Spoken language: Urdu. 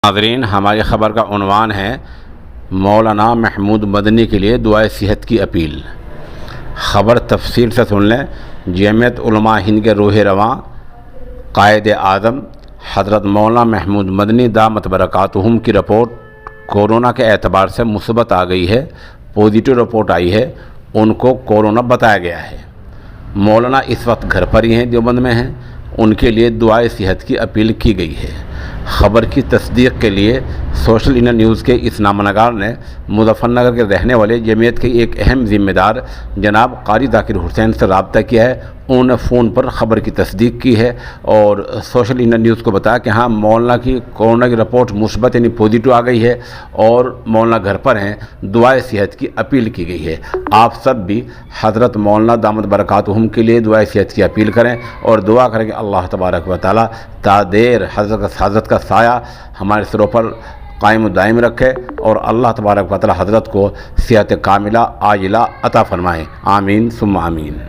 ناظرین، ہماری خبر کا عنوان ہے مولانا محمود مدنی کے لیے دعائے صحت کی اپیل۔ خبر تفصیل سے سن لیں۔ جمعیت علماء ہند کے روح رواں قائد اعظم حضرت مولانا محمود مدنی دامت برکاتہم کی رپورٹ کورونا کے اعتبار سے مثبت آ گئی ہے، پازیٹیو رپورٹ آئی ہے، ان کو کورونا بتایا گیا ہے۔ مولانا اس وقت گھر پر ہی ہیں، دیوبند میں ہیں، ان کے لیے دعائے صحت کی اپیل کی گئی ہے۔ خبر کی تصدیق کے لیے سوشل انڈیا نیوز کے اس نامہ نگار نے مظفر نگر کے رہنے والے جمعیت کے ایک اہم ذمہ دار جناب قاری ذاکر حسین سے رابطہ کیا ہے۔ انہوں نے فون پر خبر کی تصدیق کی ہے اور سوشل انڈیا نیوز کو بتایا کہ ہاں مولانا کی کورونا کی رپورٹ مثبت یعنی پازیٹیو آ گئی ہے اور مولانا گھر پر ہیں، دعائے صحت کی اپیل کی گئی ہے۔ آپ سب بھی حضرت مولانا دامت برکاتہم کے لیے دعائے صحت کی اپیل کریں اور دعا کریں کہ اللہ تبارک و تعالیٰ تا دیر حضرت کا سایہ ہمارے سروں پر قائم و دائم رکھے اور اللہ تبارک و تعالیٰ حضرت کو صحت کاملہ عاجلہ عطا فرمائیں۔ آمین ثم آمین۔